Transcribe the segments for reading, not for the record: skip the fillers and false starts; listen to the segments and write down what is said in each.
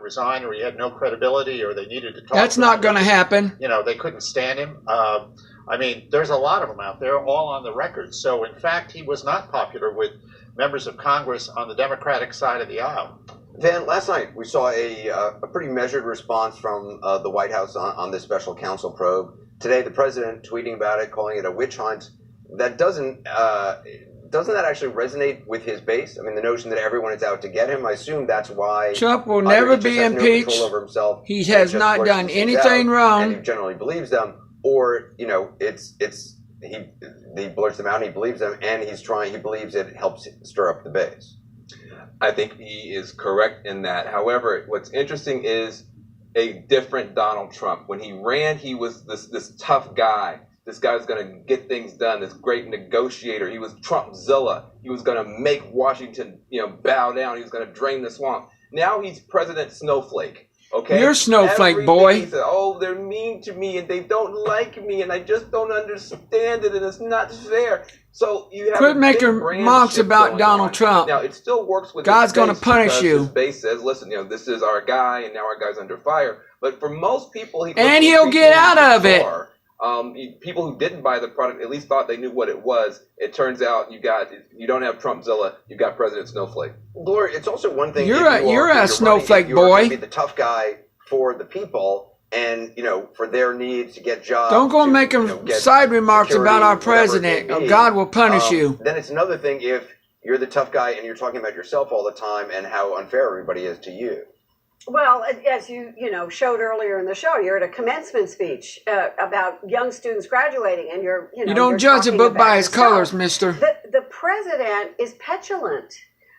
resign, or he had no credibility, or they needed to talk. That's not going to happen. You know, they couldn't stand him. I mean, there's a lot of them out there, all on the record. So, in fact, he was not popular with members of Congress on the Democratic side of the aisle. Van, last night we saw a pretty measured response from the White House on this special counsel probe. Today, the president tweeting about it, calling it a witch hunt. That doesn't that actually resonate with his base? I mean, the notion that everyone is out to get him. I assume that's why Trump will never be impeached. No control over himself. He has not done anything wrong, and he generally believes them. Or he blurts them out and he believes them, and he believes it helps stir up the base. I think he is correct in that. However, what's interesting is a different Donald Trump. When he ran, he was this tough guy. This guy's going to get things done. This great negotiator. He was Trumpzilla. He was going to make Washington, bow down. He was going to drain the swamp. Now he's President Snowflake. Okay, you're Snowflake, boy. He said, "Oh, they're mean to me, and they don't like me, and I just don't understand it, and it's not fair." So you have quit making remarks about Donald Trump. Now it still works with God's going to punish you. His base says, "Listen, this is our guy, and now our guy's under fire." But for most people, he'll get out of it. People who didn't buy the product at least thought they knew what it was. It turns out you don't have Trumpzilla, you've got President Snowflake. Gloria, it's also one thing. You're a snowflake boy. You're be the tough guy for the people, and for their needs to get jobs. Don't go making side remarks about our president. God will punish you. Then it's another thing if you're the tough guy and you're talking about yourself all the time and how unfair everybody is to you. Well, as you showed earlier in the show, you're at a commencement speech about young students graduating, and you don't judge a book by its colors, mister. The president is petulant.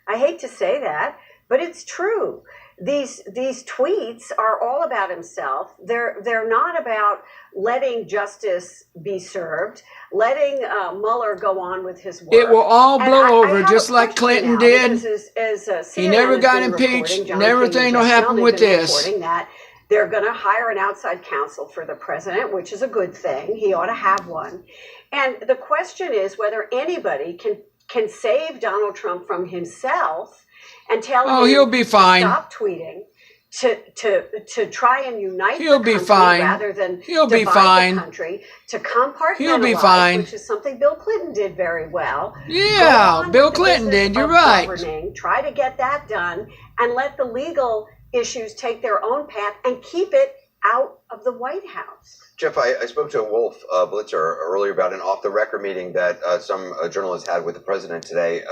I hate to say that, but it's true. These tweets are all about himself. They're not about letting justice be served, letting Mueller go on with his work. It will all blow over just like Clinton did. He never got impeached, and everything will happen with this. That they're going to hire an outside counsel for the president, which is a good thing. He ought to have one. And the question is whether anybody can save Donald Trump from himself and tell him he'll be fine. Stop tweeting, to try and unite he'll the country be fine. rather than he'll divide be fine. the country, to compartmentalize, he'll be fine. which is something Bill Clinton did very well. Yeah, Bill Clinton did. You're right. Try to get that done and let the legal issues take their own path and keep it out of the White House. Jeff, I spoke to Wolf Blitzer earlier about an off-the-record meeting that some journalists had with the president today.